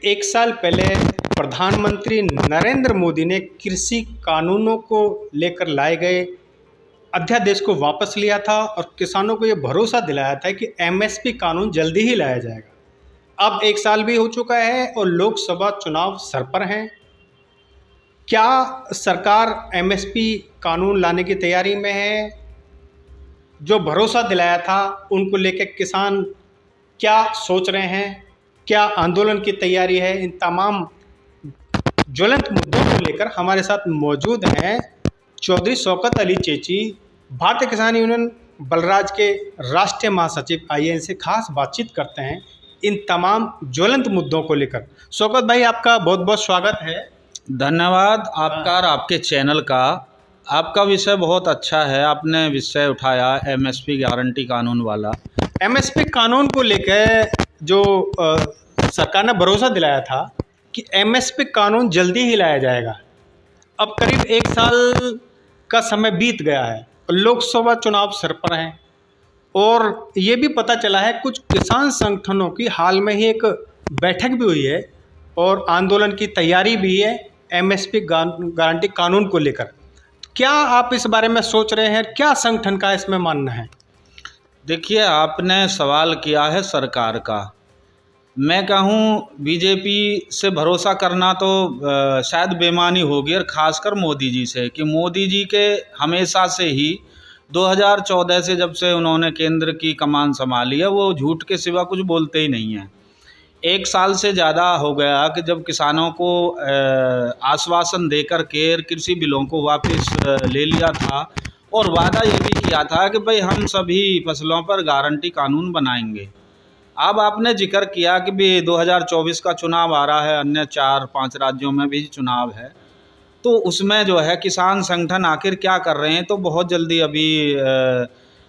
एक साल पहले प्रधानमंत्री नरेंद्र मोदी ने कृषि कानूनों को लेकर लाए गए अध्यादेश को वापस लिया था और किसानों को ये भरोसा दिलाया था कि एमएसपी कानून जल्दी ही लाया जाएगा। अब एक साल भी हो चुका है और लोकसभा चुनाव सर पर हैं। क्या सरकार एमएसपी कानून लाने की तैयारी में है? जो भरोसा दिलाया था उनको लेकर किसान क्या सोच रहे हैं? क्या आंदोलन की तैयारी है? इन तमाम ज्वलंत मुद्दों को लेकर हमारे साथ मौजूद हैं चौधरी शौकत अली चेची, भारतीय किसान यूनियन बलराज के राष्ट्रीय महासचिव। आइए इनसे खास बातचीत करते हैं इन तमाम ज्वलंत मुद्दों को लेकर। शौकत भाई, आपका बहुत बहुत स्वागत है। धन्यवाद आपका और आपके चैनल का। आपका विषय बहुत अच्छा है, आपने विषय उठाया एमएसपी गारंटी कानून वाला। एमएसपी कानून को लेकर जो सरकार ने भरोसा दिलाया था कि एमएसपी कानून जल्दी ही लाया जाएगा, अब करीब एक साल का समय बीत गया है, लोकसभा चुनाव सर पर हैं और ये भी पता चला है कुछ किसान संगठनों की हाल में ही एक बैठक भी हुई है और आंदोलन की तैयारी भी है एमएसपी गारंटी कानून को लेकर। क्या आप इस बारे में सोच रहे हैं? क्या संगठन का इसमें मानना है? देखिए, आपने सवाल किया है सरकार का। मैं कहूँ बीजेपी से भरोसा करना तो शायद बेईमानी होगी, और ख़ासकर मोदी जी से, कि मोदी जी के हमेशा से ही 2014 से जब से उन्होंने केंद्र की कमान संभाली है, वो झूठ के सिवा कुछ बोलते ही नहीं हैं। एक साल से ज़्यादा हो गया कि जब किसानों को आश्वासन देकर के कृषि बिलों को वापस ले लिया था और वादा ये भी किया था कि भाई हम सभी फसलों पर गारंटी कानून बनाएंगे। अब आपने जिक्र किया कि भी 2024 का चुनाव आ रहा है, अन्य 4-5 राज्यों में भी चुनाव है, तो उसमें जो है किसान संगठन आखिर क्या कर रहे हैं। तो बहुत जल्दी अभी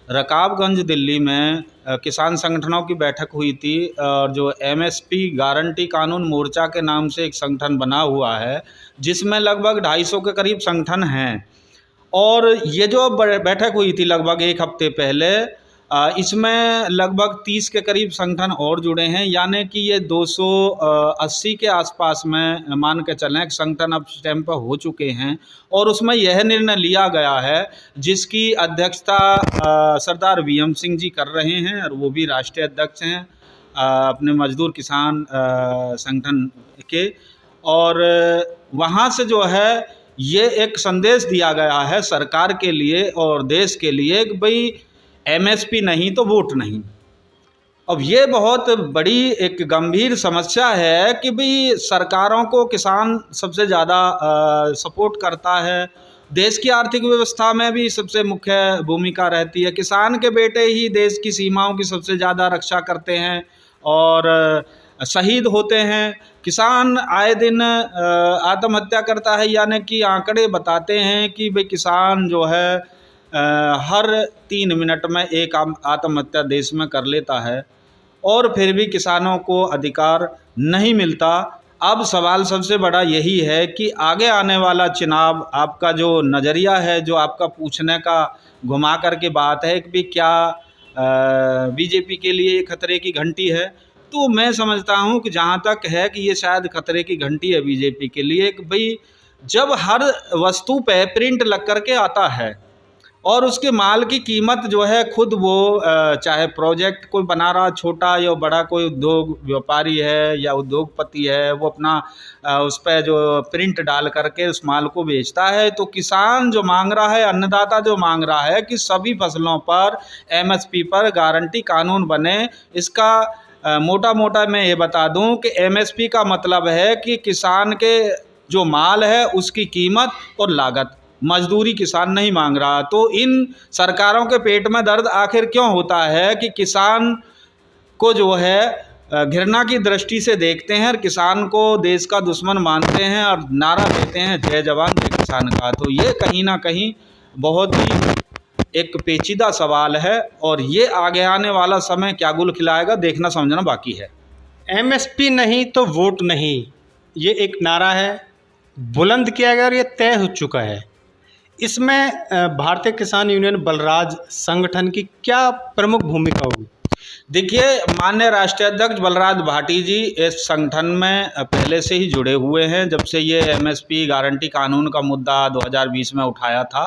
रकाबगंज दिल्ली में किसान संगठनों की बैठक हुई थी, और जो एमएसपी गारंटी कानून मोर्चा के नाम से एक संगठन बना हुआ है, जिसमें लगभग 250 के करीब संगठन हैं। और ये जो बैठक हुई थी लगभग एक हफ्ते पहले, इसमें लगभग 30 के करीब संगठन और जुड़े हैं, यानी कि ये 280 के आसपास में मान के चलें संगठन अब स्टैम्प पर हो चुके हैं। और उसमें यह निर्णय लिया गया है जिसकी अध्यक्षता सरदार वीएम सिंह जी कर रहे हैं, और वो भी राष्ट्रीय अध्यक्ष हैं अपने मजदूर किसान संगठन के। और वहाँ से जो है ये एक संदेश दिया गया है सरकार के लिए और देश के लिए कि भाई एमएसपी नहीं तो वोट नहीं। अब ये बहुत बड़ी एक गंभीर समस्या है कि भाई सरकारों को किसान सबसे ज़्यादा सपोर्ट करता है, देश की आर्थिक व्यवस्था में भी सबसे मुख्य भूमिका रहती है। किसान के बेटे ही देश की सीमाओं की सबसे ज़्यादा रक्षा करते हैं और शहीद होते हैं। किसान आए दिन आत्महत्या करता है, यानी कि आंकड़े बताते हैं कि भाई किसान जो है हर 3 मिनट में एक आत्महत्या देश में कर लेता है, और फिर भी किसानों को अधिकार नहीं मिलता। अब सवाल सबसे बड़ा यही है कि आगे आने वाला चुनाव, आपका जो नज़रिया है, जो आपका पूछने का घुमा कर के बात है कि क्या बीजेपी के लिए खतरे की घंटी है, तो मैं समझता हूं कि जहां तक है कि ये शायद खतरे की घंटी है बीजेपी के लिए कि भाई जब हर वस्तु पे प्रिंट लग कर के आता है और उसके माल की कीमत जो है खुद वो चाहे प्रोजेक्ट कोई बना रहा, छोटा या बड़ा, कोई उद्योग व्यापारी है या उद्योगपति है, वो अपना उस पर जो प्रिंट डाल करके उस माल को बेचता है, तो किसान जो मांग रहा है, अन्नदाता जो मांग रहा है कि सभी फसलों पर एमएसपी पर गारंटी कानून बने। इसका मोटा मैं ये बता दूं कि एमएसपी का मतलब है कि किसान के जो माल है उसकी कीमत और लागत, मजदूरी किसान नहीं मांग रहा। तो इन सरकारों के पेट में दर्द आखिर क्यों होता है कि किसान को जो है घृणा की दृष्टि से देखते हैं और किसान को देश का दुश्मन मानते हैं और नारा देते हैं जय जवान जय किसान का। तो ये कहीं ना कहीं बहुत ही एक पेचीदा सवाल है, और ये आगे आने वाला समय क्या गुल खिलाएगा देखना समझना बाकी है। एमएसपी नहीं तो वोट नहीं, ये एक नारा है, बुलंद किया गया और ये तय हो चुका है। इसमें भारतीय किसान यूनियन बलराज संगठन की क्या प्रमुख भूमिका होगी? देखिए, माननीय राष्ट्रीय अध्यक्ष बलराज भाटी जी इस संगठन में पहले से ही जुड़े हुए हैं। जब से ये एमएसपी गारंटी कानून का मुद्दा 2020 में उठाया था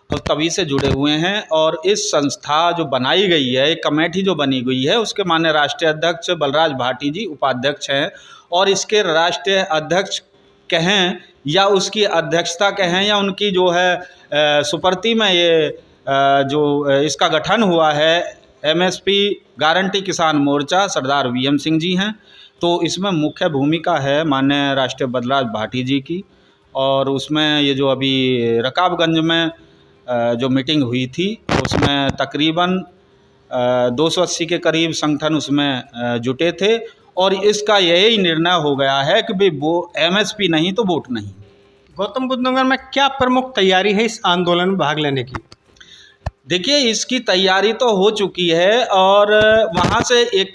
तो तभी से जुड़े हुए हैं। और इस संस्था जो बनाई गई है, एक कमेटी जो बनी गई है, उसके माननीय राष्ट्रीय अध्यक्ष बलराज भाटी जी उपाध्यक्ष हैं। और इसके राष्ट्रीय अध्यक्ष कहें या उसकी अध्यक्षता कहें या उनकी जो है सुपर्ती में ये जो इसका गठन हुआ है एमएसपी गारंटी किसान मोर्चा, सरदार वीएम सिंह जी हैं। तो इसमें मुख्य भूमिका है माननीय राष्ट्रीय बलराज भाटी जी की। और उसमें ये जो अभी रकाबगंज में जो मीटिंग हुई थी उसमें तकरीबन 280 के करीब संगठन उसमें जुटे थे। और इसका यही निर्णय हो गया है कि भाई वो एमएसपी नहीं तो वोट नहीं। गौतम बुद्ध नगर में क्या प्रमुख तैयारी है इस आंदोलन में भाग लेने की? देखिए, इसकी तैयारी तो हो चुकी है और वहाँ से एक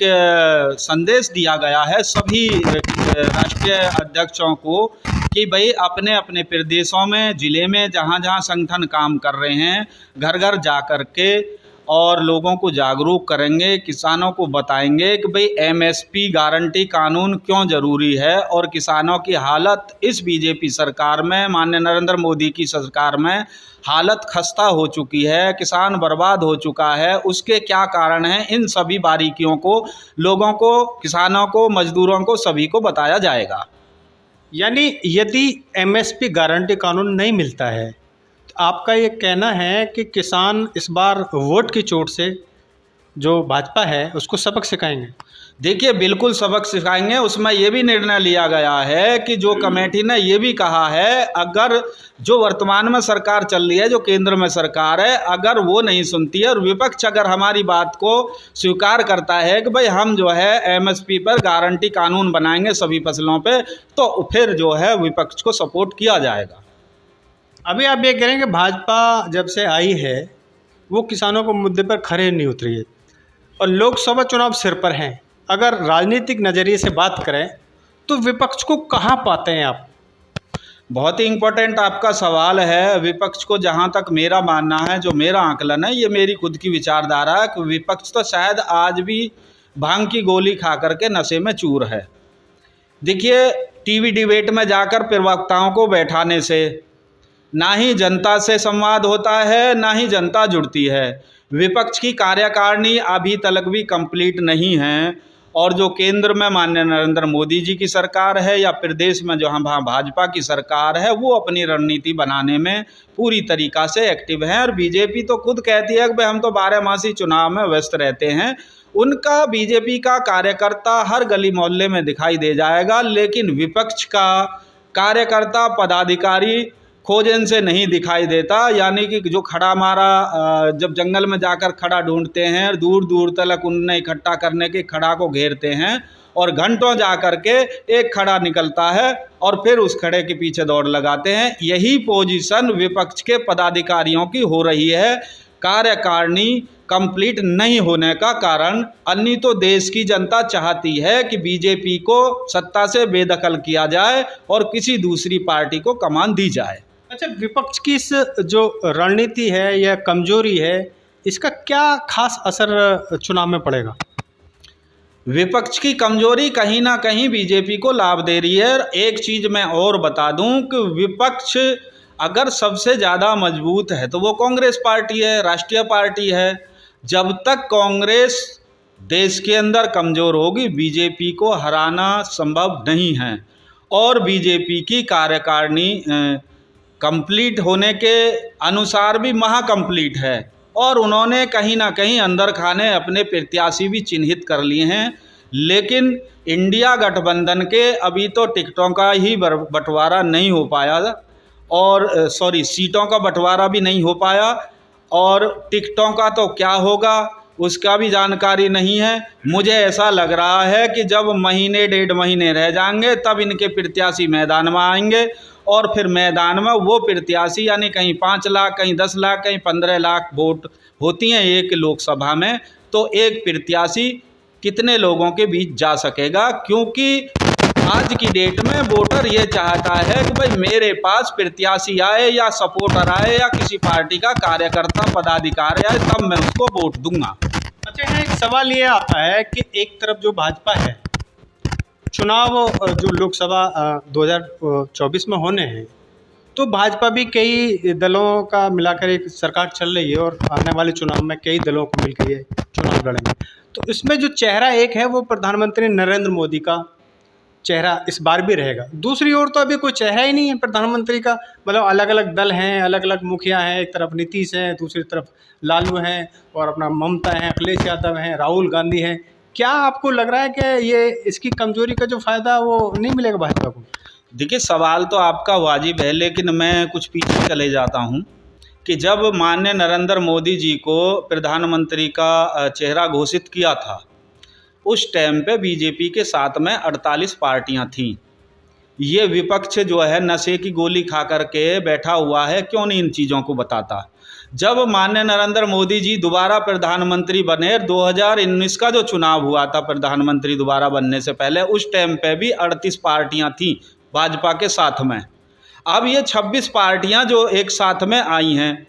संदेश दिया गया है सभी राष्ट्रीय अध्यक्षों को कि भाई अपने अपने प्रदेशों में, ज़िले में जहाँ जहाँ संगठन काम कर रहे हैं, घर घर जा कर के और लोगों को जागरूक करेंगे, किसानों को बताएंगे कि भाई एमएसपी गारंटी कानून क्यों ज़रूरी है। और किसानों की हालत इस बीजेपी सरकार में, माननीय नरेंद्र मोदी की सरकार में हालत खस्ता हो चुकी है, किसान बर्बाद हो चुका है, उसके क्या कारण हैं, इन सभी बारीकियों को लोगों को, किसानों को, मजदूरों को, सभी को बताया जाएगा। यानी यदि एमएसपी गारंटी कानून नहीं मिलता है तो आपका ये कहना है कि किसान इस बार वोट की चोट से जो भाजपा है उसको सबक सिखाएंगे? देखिए, बिल्कुल सबक सिखाएंगे। उसमें ये भी निर्णय लिया गया है कि जो कमेटी ने ये भी कहा है, अगर जो वर्तमान में सरकार चल रही है, जो केंद्र में सरकार है, अगर वो नहीं सुनती है और विपक्ष अगर हमारी बात को स्वीकार करता है कि भाई हम जो है एमएसपी पर गारंटी कानून बनाएंगे सभी फसलों पे, तो फिर जो है विपक्ष को सपोर्ट किया जाएगा। अभी आप ये कह रहे हैं कि भाजपा जब से आई है वो किसानों को मुद्दे पर खरे नहीं उतरी है और लोकसभा चुनाव सिर पर हैं। अगर राजनीतिक नज़रिए से बात करें तो विपक्ष को कहाँ पाते हैं आप? बहुत ही इम्पोर्टेंट आपका सवाल है। विपक्ष को जहाँ तक मेरा मानना है, जो मेरा आकलन है, ये मेरी खुद की विचारधारा है कि विपक्ष तो शायद आज भी भांग की गोली खा करके नशे में चूर है। देखिए, टीवी डिबेट में जाकर प्रवक्ताओं को बैठाने से ना ही जनता से संवाद होता है, ना ही जनता जुड़ती है। विपक्ष की कार्यकारिणी अभी तक भी कंप्लीट नहीं है। और जो केंद्र में माननीय नरेंद्र मोदी जी की सरकार है या प्रदेश में जो हम भाजपा की सरकार है, वो अपनी रणनीति बनाने में पूरी तरीक़ा से एक्टिव हैं। और बीजेपी तो खुद कहती है कि भाई हम तो 12 मासी चुनाव में व्यस्त रहते हैं। उनका, बीजेपी का कार्यकर्ता हर गली मोहल्ले में दिखाई दे जाएगा, लेकिन विपक्ष का कार्यकर्ता, पदाधिकारी खोजन से नहीं दिखाई देता। यानी कि जो खड़ा मारा, जब जंगल में जाकर खड़ा ढूंढते हैं, दूर दूर तक उन्हें इकट्ठा करने के खड़ा को घेरते हैं और घंटों जा कर के एक खड़ा निकलता है और फिर उस खड़े के पीछे दौड़ लगाते हैं। यही पोजीशन विपक्ष के पदाधिकारियों की हो रही है। कार्यकारिणी कंप्लीट नहीं होने का कारण, अन्य तो देश की जनता चाहती है कि बीजेपी को सत्ता से बेदखल किया जाए और किसी दूसरी पार्टी को कमान दी जाए। अच्छा, विपक्ष की इस जो रणनीति है या कमजोरी है, इसका क्या खास असर चुनाव में पड़ेगा? विपक्ष की कमजोरी कहीं ना कहीं बीजेपी को लाभ दे रही है। एक चीज़ मैं और बता दूं कि विपक्ष अगर सबसे ज़्यादा मजबूत है तो वो कांग्रेस पार्टी है, राष्ट्रीय पार्टी है। जब तक कांग्रेस देश के अंदर कमज़ोर होगी, बीजेपी को हराना संभव नहीं है। और बीजेपी की कार्यकारिणी कंप्लीट होने के अनुसार भी महाकम्प्लीट है और उन्होंने कहीं ना कहीं अंदर खाने अपने प्रत्याशी भी चिन्हित कर लिए हैं। लेकिन इंडिया गठबंधन के अभी तो टिकटों का ही बंटवारा नहीं हो पाया और सीटों का बंटवारा भी नहीं हो पाया और टिकटों का तो क्या होगा उसका भी जानकारी नहीं है। मुझे ऐसा लग रहा है कि जब महीने 1.5 महीने रह जाएंगे तब इनके प्रत्याशी मैदान में आएंगे और फिर मैदान में वो प्रत्याशी, यानी कहीं 5 लाख, कहीं 10 लाख, कहीं 15 लाख वोट होती हैं एक लोकसभा में, तो एक प्रत्याशी कितने लोगों के बीच जा सकेगा? क्योंकि आज की डेट में वोटर ये चाहता है कि भाई मेरे पास प्रत्याशी आए या सपोर्टर आए या किसी पार्टी का कार्यकर्ता, पदाधिकारी आए, तब मैं उसको वोट दूंगा। अच्छा, यहाँ एक सवाल ये आता है कि एक तरफ जो भाजपा है, चुनाव जो लोकसभा 2024 में होने हैं, तो भाजपा भी कई दलों का मिलाकर एक सरकार चल रही है और आने वाले चुनाव में कई दलों को मिलकर ये चुनाव लड़ेंगे। तो इसमें जो चेहरा एक है वो प्रधानमंत्री नरेंद्र मोदी का चेहरा इस बार भी रहेगा। दूसरी ओर तो अभी कोई चेहरा ही नहीं है प्रधानमंत्री का, मतलब अलग अलग दल हैं, अलग अलग मुखिया हैं, एक तरफ नीतीश हैं, दूसरी तरफ लालू हैं और अपना ममता हैं, अखिलेश यादव हैं, राहुल गांधी हैं। क्या आपको लग रहा है कि ये इसकी कमजोरी का जो फायदा वो नहीं मिलेगा भाजपा को? देखिए, सवाल तो आपका वाजिब है, लेकिन मैं कुछ पीछे चले जाता हूँ कि जब माननीय नरेंद्र मोदी जी को प्रधानमंत्री का चेहरा घोषित किया था, उस टाइम पे बीजेपी के साथ में 48 पार्टियां थीं। ये विपक्ष जो है नशे की गोली खा करके बैठा हुआ है, क्यों नहीं इन चीज़ों को बताता। जब माननीय नरेंद्र मोदी जी दोबारा प्रधानमंत्री बने, 2019 का जो चुनाव हुआ था प्रधानमंत्री दोबारा बनने से पहले, उस टाइम पे भी 38 पार्टियां थीं भाजपा के साथ में। अब ये 26 पार्टियां जो एक साथ में आई हैं,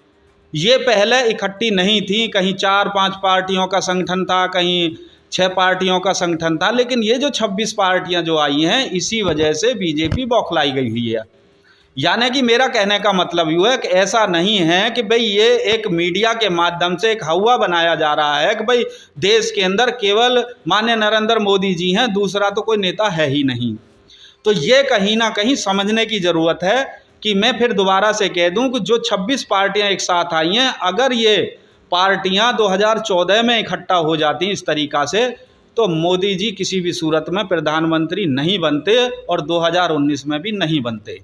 ये पहले इकट्ठी नहीं थी। कहीं 4-5 पार्टियों का संगठन था, कहीं 6 पार्टियों का संगठन था, लेकिन ये जो 26 पार्टियां जो आई हैं, इसी वजह से बीजेपी बौखलाई गई हुई है। यानी कि मेरा कहने का मतलब यूँ है कि ऐसा नहीं है कि भाई ये एक मीडिया के माध्यम से एक हवा बनाया जा रहा है कि भाई देश के अंदर केवल माननीय नरेंद्र मोदी जी हैं, दूसरा तो कोई नेता है ही नहीं। तो ये कहीं ना कहीं समझने की ज़रूरत है कि मैं फिर दोबारा से कह दूं कि जो 26 पार्टियां एक साथ आई हैं, अगर ये पार्टियां 2014 में इकट्ठा हो जाती इस तरीक़ा से, तो मोदी जी किसी भी सूरत में प्रधानमंत्री नहीं बनते और 2019 में भी नहीं बनते।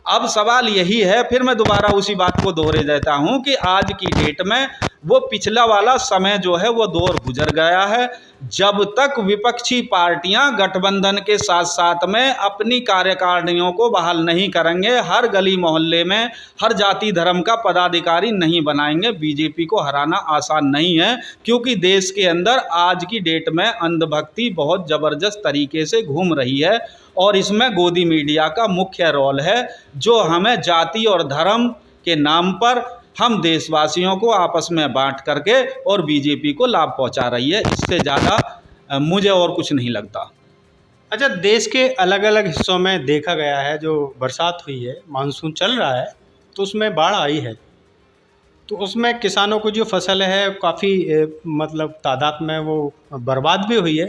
अब सवाल यही है, फिर मैं दोबारा उसी बात को दोहरे देता हूं कि आज की डेट में वो पिछला वाला समय जो है वो दौर गुजर गया है। जब तक विपक्षी पार्टियां गठबंधन के साथ साथ में अपनी कार्यकारिणियों को बहाल नहीं करेंगे, हर गली मोहल्ले में हर जाति धर्म का पदाधिकारी नहीं बनाएंगे, बीजेपी को हराना आसान नहीं है। क्योंकि देश के अंदर आज की डेट में अंधभक्ति बहुत ज़बरदस्त तरीके से घूम रही है और इसमें गोदी मीडिया का मुख्य रोल है, जो हमें जाति और धर्म के नाम पर हम देशवासियों को आपस में बांट करके और बीजेपी को लाभ पहुंचा रही है। इससे ज़्यादा मुझे और कुछ नहीं लगता। अच्छा, देश के अलग अलग हिस्सों में देखा गया है, जो बरसात हुई है, मानसून चल रहा है, तो उसमें बाढ़ आई है, तो उसमें किसानों को जो फसल है काफ़ी मतलब तादाद में वो बर्बाद भी हुई है।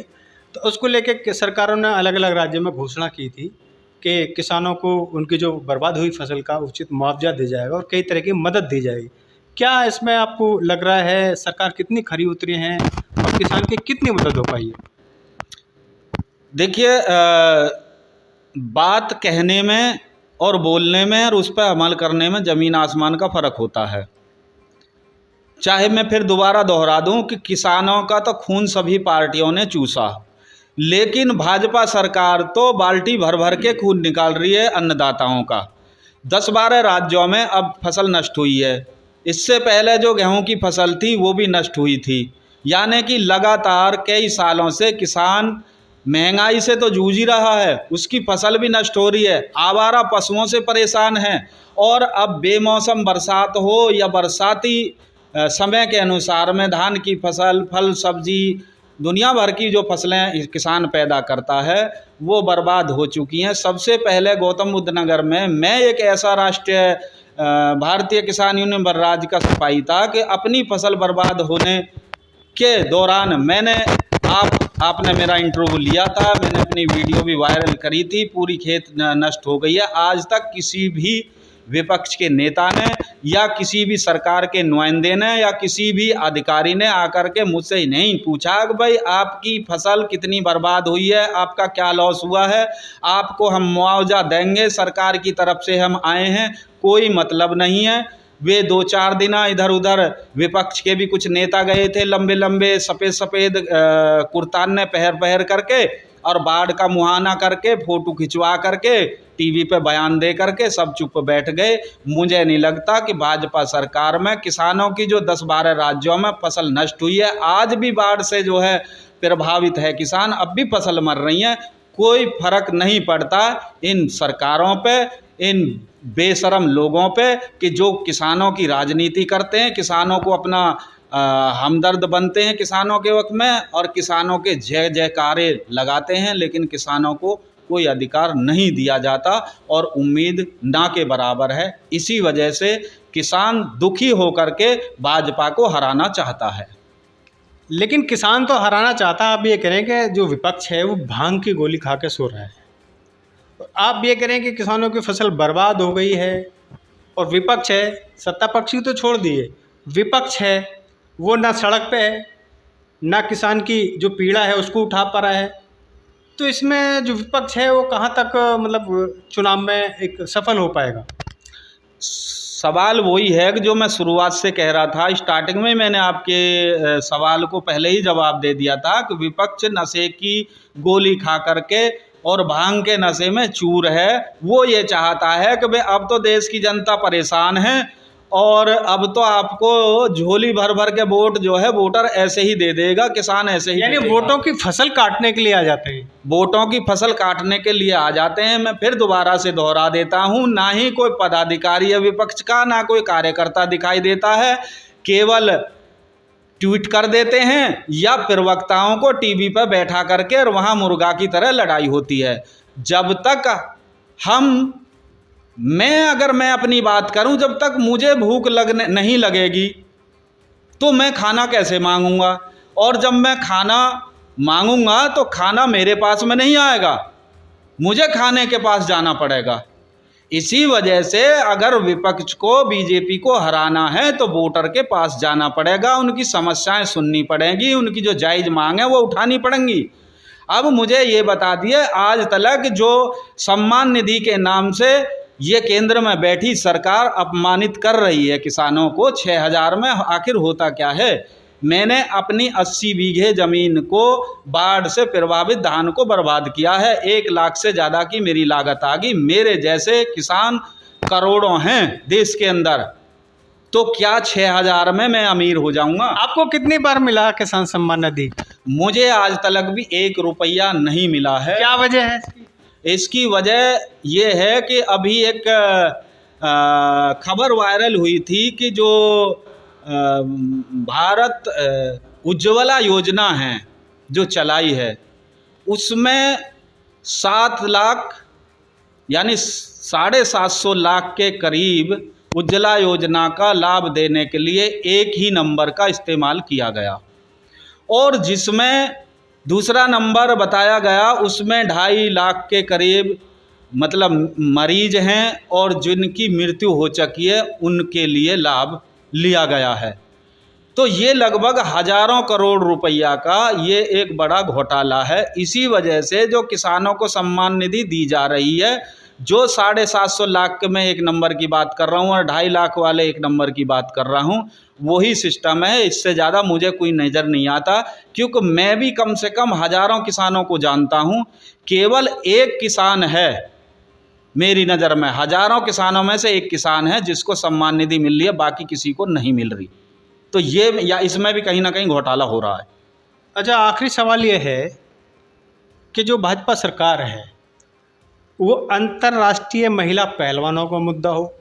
तो उसको लेके सरकारों ने अलग अलग राज्यों में घोषणा की थी कि किसानों को उनकी जो बर्बाद हुई फसल का उचित मुआवजा दिया जाएगा और कई तरह की मदद दी जाएगी। क्या इसमें आपको लग रहा है सरकार कितनी खरी उतरी है और किसान की कितनी मदद हो पाई है? देखिए, बात कहने में और बोलने में और उस पर अमल करने में ज़मीन आसमान का फ़र्क होता है। चाहे मैं फिर दोबारा दोहरा दूं कि किसानों का तो खून सभी पार्टियों ने चूसा, लेकिन भाजपा सरकार तो बाल्टी भर भर के खून निकाल रही है अन्नदाताओं का। 10-12 राज्यों में अब फसल नष्ट हुई है। इससे पहले जो गेहूं की फसल थी वो भी नष्ट हुई थी। यानी कि लगातार कई सालों से किसान महंगाई से तो जूझ ही रहा है, उसकी फसल भी नष्ट हो रही है, आवारा पशुओं से परेशान है। और अब बेमौसम बरसात हो या बरसाती समय के अनुसार में धान की फसल, फल, सब्जी, दुनिया भर की जो फसलें किसान पैदा करता है वो बर्बाद हो चुकी हैं। सबसे पहले गौतम बुद्ध नगर में मैं एक ऐसा राष्ट्रीय भारतीय किसान यूनियन बर्राज का सिपाही था कि अपनी फसल बर्बाद होने के दौरान मैंने आपने मेरा इंटरव्यू लिया था, मैंने अपनी वीडियो भी वायरल करी थी, पूरी खेत नष्ट हो गई है। आज तक किसी भी विपक्ष के नेता ने या किसी भी सरकार के नुमाइंदे ने या किसी भी अधिकारी ने आकर के मुझसे ही नहीं पूछा कि भाई आपकी फसल कितनी बर्बाद हुई है, आपका क्या लॉस हुआ है, आपको हम मुआवजा देंगे, सरकार की तरफ से हम आए हैं। कोई मतलब नहीं है। वे 2-4 दिन इधर उधर विपक्ष के भी कुछ नेता गए थे, लंबे लंबे सफ़ेद सफ़ेद कुर्तान ने पहर करके और बाढ़ का मुहाना करके फ़ोटो खिंचवा करके टीवी पे बयान दे करके सब चुप बैठ गए। मुझे नहीं लगता कि भाजपा सरकार में किसानों की जो 10-12 राज्यों में फसल नष्ट हुई है, आज भी बाढ़ से जो है प्रभावित है किसान, अब भी फसल मर रही हैं, कोई फर्क नहीं पड़ता इन सरकारों पे, इन बेशरम लोगों पे कि जो किसानों की राजनीति करते हैं, किसानों को अपना हमदर्द बनते हैं किसानों के वक्त में और किसानों के जय जयकारे लगाते हैं, लेकिन किसानों को कोई अधिकार नहीं दिया जाता और उम्मीद ना के बराबर है। इसी वजह से किसान दुखी होकर के भाजपा को हराना चाहता है। लेकिन किसान तो हराना चाहता है, आप ये करें कि जो विपक्ष है वो भांग की गोली खा के सो रहा है। आप ये करें कि किसानों की फसल बर्बाद हो गई है और विपक्ष है, सत्ता पक्षी तो छोड़ दिए, विपक्ष है वो ना सड़क पे है, ना किसान की जो पीड़ा है उसको उठा पा रहा है। तो इसमें जो विपक्ष है वो कहाँ तक मतलब चुनाव में एक सफल हो पाएगा? सवाल वही है कि जो मैं शुरुआत से कह रहा था, स्टार्टिंग में मैंने आपके सवाल को पहले ही जवाब दे दिया था कि विपक्ष नशे की गोली खा करके और भांग के नशे में चूर है। वो ये चाहता है कि भाई अब तो देश की जनता परेशान है और अब तो आपको झोली भर भर के वोट जो है वोटर ऐसे ही दे देगा, किसान ऐसे ही, यानी वोटों की फसल काटने के लिए आ जाते हैं। वोटों की फसल काटने के लिए आ जाते हैं। मैं फिर दोबारा से दोहरा देता हूं, ना ही कोई पदाधिकारी है विपक्ष का, ना कोई कार्यकर्ता दिखाई देता है। केवल ट्वीट कर देते हैं या प्रवक्ताओं को टीवी पर बैठा करके और वहां मुर्गा की तरह लड़ाई होती है। जब तक अगर मैं अपनी बात करूं, जब तक मुझे भूख नहीं लगेगी तो मैं खाना कैसे मांगूंगा, और जब मैं खाना मांगूंगा तो खाना मेरे पास में नहीं आएगा, मुझे खाने के पास जाना पड़ेगा। इसी वजह से अगर विपक्ष को, बीजेपी को हराना है तो वोटर के पास जाना पड़ेगा, उनकी समस्याएं सुननी पड़ेंगी, उनकी जो जायज़ मांग है वो उठानी पड़ेंगी। अब मुझे ये बता दिए, आज तक जो सम्मान निधि के नाम से ये केंद्र में बैठी सरकार अपमानित कर रही है किसानों को 6,000 में, आखिर होता क्या है? मैंने अपनी 80 बीघे ज़मीन को बाढ़ से प्रभावित धान को बर्बाद किया है। 1 लाख से ज़्यादा की मेरी लागत आ गई। मेरे जैसे किसान करोड़ों हैं देश के अंदर, तो क्या 6,000 में मैं अमीर हो जाऊंगा? आपको कितनी बार मिला किसान सम्मान निधि? मुझे आज तक भी 1 रुपया नहीं मिला है। क्या वजह है इसकी? इसकी वजह ये है कि अभी एक खबर वायरल हुई थी कि जो भारत उज्ज्वला योजना है जो चलाई है, उसमें 7 लाख यानी 750 लाख के करीब उज्ज्वला योजना का लाभ देने के लिए एक ही नंबर का इस्तेमाल किया गया, और जिसमें दूसरा नंबर बताया गया उसमें 2.5 लाख के करीब मतलब मरीज हैं और जिनकी मृत्यु हो चुकी है उनके लिए लाभ लिया गया है। तो ये लगभग हज़ारों करोड़ रुपया का ये एक बड़ा घोटाला है। इसी वजह से जो किसानों को सम्मान निधि दी जा रही है, जो 750 लाख में एक नंबर की बात कर रहा हूँ और 2.5 लाख वाले एक नंबर की बात कर रहा हूँ, वही सिस्टम है। इससे ज़्यादा मुझे कोई नज़र नहीं आता, क्योंकि मैं भी कम से कम हज़ारों किसानों को जानता हूँ। केवल एक किसान है मेरी नज़र में, हज़ारों किसानों में से एक किसान है जिसको सम्मान निधि मिल रही है, बाकी किसी को नहीं मिल रही। तो ये या इसमें भी कहीं ना कहीं घोटाला हो रहा है। अच्छा, आखिरी सवाल ये है कि जो भाजपा सरकार है वो अंतर्राष्ट्रीय महिला पहलवानों का मुद्दा हो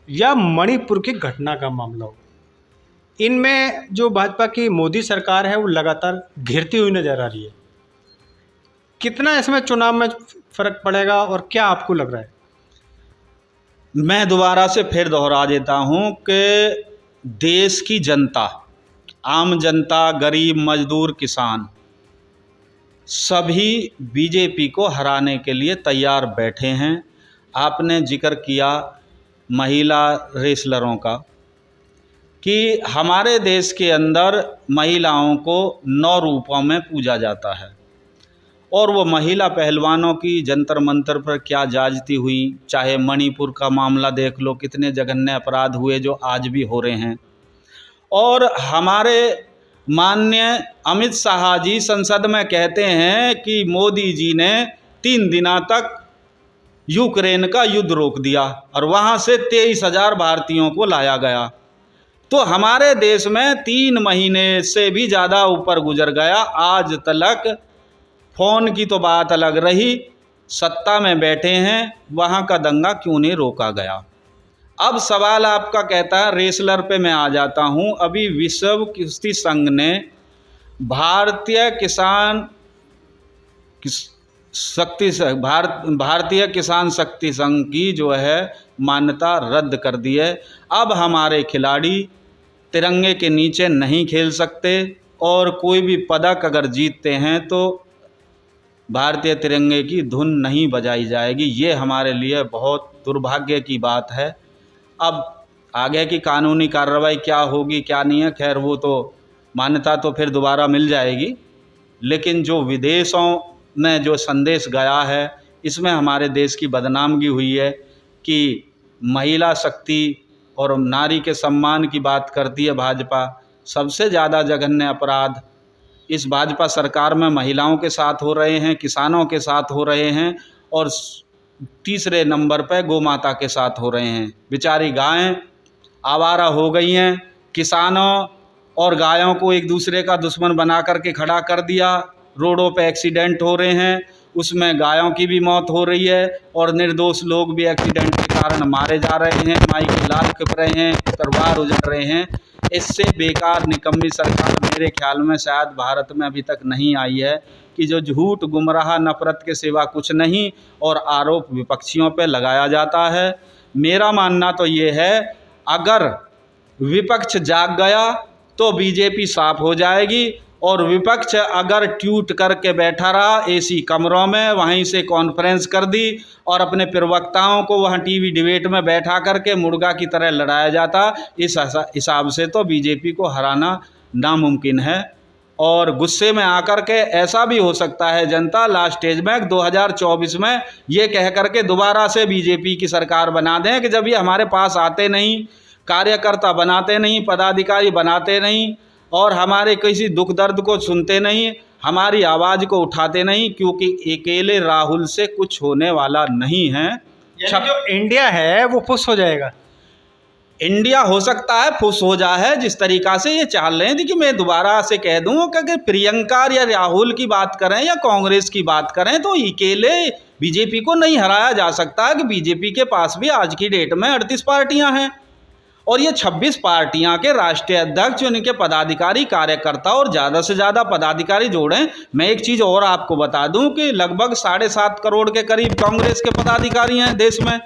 या मणिपुर की घटना का मामला हो, इनमें जो भाजपा की मोदी सरकार है वो लगातार घिरती हुई नजर आ रही है। कितना इसमें चुनाव में फर्क पड़ेगा और क्या आपको लग रहा है? मैं दोबारा से फिर दोहरा देता हूँ कि देश की जनता, आम जनता, गरीब, मजदूर, किसान सभी बीजेपी को हराने के लिए तैयार बैठे हैं। आपने जिक्र किया महिला रेसलरों का कि हमारे देश के अंदर महिलाओं को 9 रूपों में पूजा जाता है, और वो महिला पहलवानों की जंतर मंतर पर क्या जाजती हुई, चाहे मणिपुर का मामला देख लो, कितने जघन्य अपराध हुए जो आज भी हो रहे हैं। और हमारे माननीय अमित शाह जी संसद में कहते हैं कि मोदी जी ने 3 दिनों तक यूक्रेन का युद्ध रोक दिया और वहाँ से 23,000 भारतीयों को लाया गया। तो हमारे देश में 3 महीने से भी ज़्यादा ऊपर गुजर गया, आज तक फ़ोन की तो बात अलग रही, सत्ता में बैठे हैं, वहाँ का दंगा क्यों नहीं रोका गया? अब सवाल आपका कहता है, रेसलर पे मैं आ जाता हूं। अभी विश्व कुश्ती संघ ने भारतीय किसान शक्ति भारतीय किसान शक्ति संघ की जो है मान्यता रद्द कर दी है। अब हमारे खिलाड़ी तिरंगे के नीचे नहीं खेल सकते और कोई भी पदक अगर जीतते हैं तो भारतीय तिरंगे की धुन नहीं बजाई जाएगी। ये हमारे लिए बहुत दुर्भाग्य की बात है। अब आगे की कानूनी कार्रवाई क्या होगी क्या नहीं है, खैर वो तो मान्यता तो फिर दोबारा मिल जाएगी, लेकिन जो विदेशों में जो संदेश गया है इसमें हमारे देश की बदनामगी हुई है कि महिला शक्ति और नारी के सम्मान की बात करती है भाजपा। सबसे ज़्यादा जघन्य अपराध इस भाजपा सरकार में महिलाओं के साथ हो रहे हैं, किसानों के साथ हो रहे हैं और तीसरे नंबर पर गौ माता के साथ हो रहे हैं। बेचारी गायें आवारा हो गई हैं, किसानों और गायों को एक दूसरे का दुश्मन बना करके खड़ा कर दिया। रोडों पे एक्सीडेंट हो रहे हैं, उसमें गायों की भी मौत हो रही है और निर्दोष लोग भी एक्सीडेंट के कारण मारे जा रहे हैं, माई के लाल खिप रहे हैं, परिवार उजड़ रहे हैं। इससे बेकार निकम्मी सरकार मेरे ख्याल में शायद भारत में अभी तक नहीं आई है कि जो झूठ गुमराह नफरत के सिवा कुछ नहीं और आरोप विपक्षियों पे लगाया जाता है। मेरा मानना तो ये है, अगर विपक्ष जाग गया तो बीजेपी साफ हो जाएगी और विपक्ष अगर ट्यूट करके बैठा रहा एसी कमरों में, वहीं से कॉन्फ्रेंस कर दी और अपने प्रवक्ताओं को वहां टीवी डिबेट में बैठा करके मुर्गा की तरह लड़ाया जाता, इस हिसाब से तो बीजेपी को हराना नामुमकिन है। और गुस्से में आकर के ऐसा भी हो सकता है जनता लास्ट स्टेज में 2024 में ये कह करके दोबारा से बीजेपी की सरकार बना दें कि जब ये हमारे पास आते नहीं, कार्यकर्ता बनाते नहीं, पदाधिकारी बनाते नहीं और हमारे किसी दुख दर्द को सुनते नहीं, हमारी आवाज़ को उठाते नहीं, क्योंकि अकेले राहुल से कुछ होने वाला नहीं है। यानी जो इंडिया है वो फुस हो जाएगा। इंडिया हो सकता है फुस हो जाए जिस तरीक़ा से ये चाल रहे हैं। देखिए मैं दोबारा से कह दूँ कि अगर प्रियंका या राहुल की बात करें या कांग्रेस की बात करें तो अकेले बीजेपी को नहीं हराया जा सकता है कि बीजेपी के पास भी आज की डेट में 38 पार्टियां हैं और ये 26 पार्टियां के राष्ट्रीय अध्यक्ष, उनके पदाधिकारी, कार्यकर्ता और ज़्यादा से ज़्यादा पदाधिकारी जोड़ें। मैं एक चीज़ और आपको बता दूं कि लगभग 7.5 करोड़ के करीब कांग्रेस के पदाधिकारी हैं देश में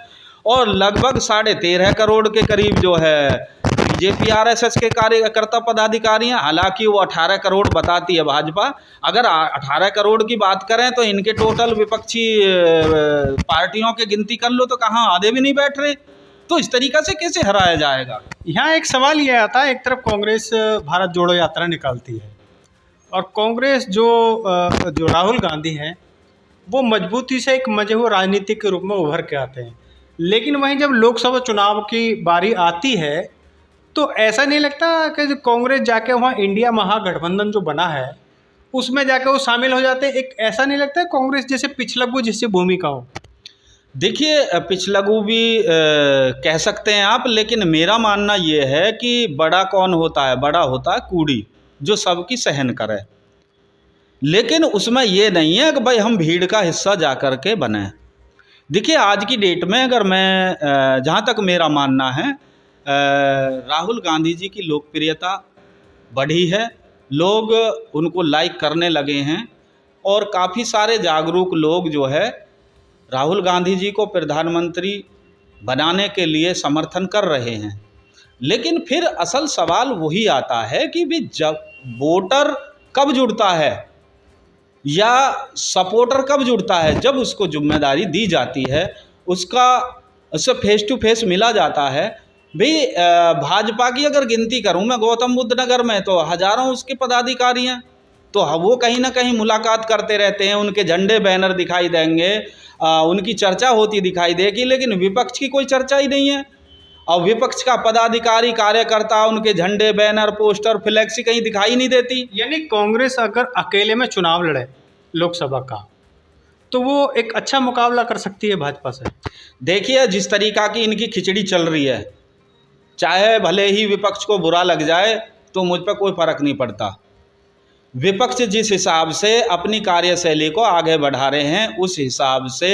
और लगभग 13.5 करोड़ के करीब जो है बीजेपी आरएसएस के कार्यकर्ता पदाधिकारी हैं। हालांकि वो 18 करोड़ बताती है भाजपा। अगर 18 करोड़ की बात करें तो इनके टोटल विपक्षी पार्टियों के गिनती कर लो तो कहाँ आधे भी नहीं बैठ रहे। तो इस तरीक़ा से कैसे हराया जाएगा? यहाँ एक सवाल ये आता है, एक तरफ कांग्रेस भारत जोड़ो यात्रा निकालती है और कांग्रेस जो राहुल गांधी हैं वो मजबूती से एक मजे हुए राजनीतिक के रूप में उभर के आते हैं, लेकिन वहीं जब लोकसभा चुनाव की बारी आती है तो ऐसा नहीं लगता कि जो कांग्रेस जाके वहाँ इंडिया महागठबंधन जो बना है उसमें जाके वो शामिल हो जाते हैं? एक ऐसा नहीं लगता है कांग्रेस जैसे पिछलग्गू जिससे भूमिका हो? देखिए पिछलग्गू भी कह सकते हैं आप, लेकिन मेरा मानना ये है कि बड़ा कौन होता है? बड़ा होता है कूड़ी जो सबकी सहन करे, लेकिन उसमें ये नहीं है कि भाई हम भीड़ का हिस्सा जा कर के बने। देखिए आज की डेट में अगर मैं जहाँ तक मेरा मानना है राहुल गांधी जी की लोकप्रियता बढ़ी है, लोग उनको लाइक करने लगे हैं और काफ़ी सारे जागरूक लोग जो है राहुल गांधी जी को प्रधानमंत्री बनाने के लिए समर्थन कर रहे हैं। लेकिन फिर असल सवाल वही आता है कि भी जब वोटर कब जुड़ता है या सपोर्टर कब जुड़ता है? जब उसको जिम्मेदारी दी जाती है, उससे फेस टू फेस मिला जाता है। भाई भाजपा की अगर गिनती करूं मैं गौतम बुद्ध नगर में तो हज़ारों उसके पदाधिकारी हैं, तो वो कहीं ना कहीं मुलाकात करते रहते हैं, उनके झंडे बैनर दिखाई देंगे, उनकी चर्चा होती दिखाई देगी, लेकिन विपक्ष की कोई चर्चा ही नहीं है। और विपक्ष का पदाधिकारी, कार्यकर्ता, उनके झंडे, बैनर, पोस्टर, फ्लैक्सी कहीं दिखाई नहीं देती। यानी कांग्रेस अगर अकेले में चुनाव लड़े लोकसभा का तो वो एक अच्छा मुकाबला कर सकती है भाजपा से। देखिए जिस तरीक़ा की इनकी खिचड़ी चल रही है, चाहे भले ही विपक्ष को बुरा लग जाए तो मुझ पर कोई फ़र्क नहीं पड़ता। विपक्ष जिस हिसाब से अपनी कार्यशैली को आगे बढ़ा रहे हैं उस हिसाब से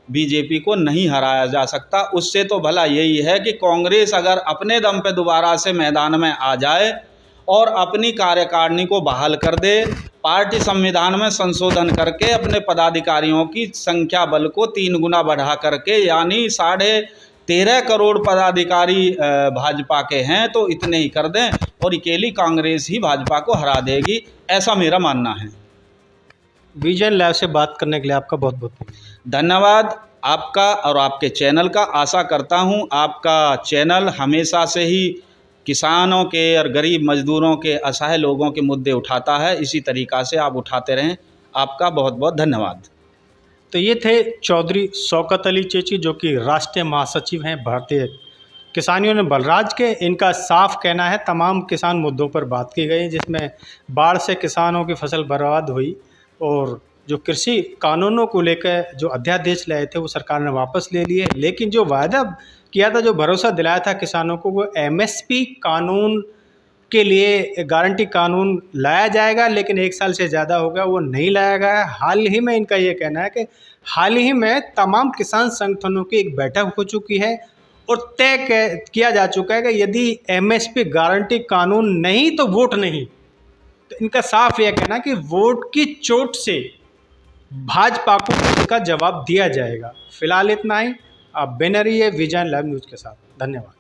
बीजेपी को नहीं हराया जा सकता। उससे तो भला यही है कि कांग्रेस अगर अपने दम पे दोबारा से मैदान में आ जाए और अपनी कार्यकारिणी को बहाल कर दे, पार्टी संविधान में संशोधन करके अपने पदाधिकारियों की संख्या बल को 3 गुना बढ़ा करके, यानी 13.5 करोड़ पदाधिकारी भाजपा के हैं, तो इतने ही कर दें और अकेली कांग्रेस ही भाजपा को हरा देगी, ऐसा मेरा मानना है। विजन लाइव से बात करने के लिए आपका बहुत बहुत धन्यवाद आपका और आपके चैनल का। आशा करता हूं आपका चैनल हमेशा से ही किसानों के और गरीब मजदूरों के, असहाय लोगों के मुद्दे उठाता है। इसी तरीक़ा से आप उठाते रहें। आपका बहुत बहुत धन्यवाद। तो ये थे चौधरी शौकत अली चेची, जो कि राष्ट्रीय महासचिव हैं भारतीय किसान यूनियन बलराज के। इनका साफ कहना है तमाम किसान मुद्दों पर बात की गई, जिसमें बाढ़ से किसानों की फसल बर्बाद हुई और जो कृषि कानूनों को लेकर जो अध्यादेश लाए थे वो सरकार ने वापस ले लिए। लेकिन जो वायदा किया था, जो भरोसा दिलाया था किसानों को, वो एमएसपी कानून के लिए गारंटी कानून लाया जाएगा, लेकिन 1 साल से ज़्यादा हो गया वो नहीं लाया गया। हाल ही में इनका ये कहना है कि हाल ही में तमाम किसान संगठनों की एक बैठक हो चुकी है और तय किया जा चुका है कि यदि एमएसपी गारंटी कानून नहीं तो वोट नहीं। तो इनका साफ यह कहना है कि वोट की चोट से भाजपा को इसका जवाब दिया जाएगा। फिलहाल इतना ही। आप बने रहिए विजन लाइव न्यूज़ के साथ। धन्यवाद।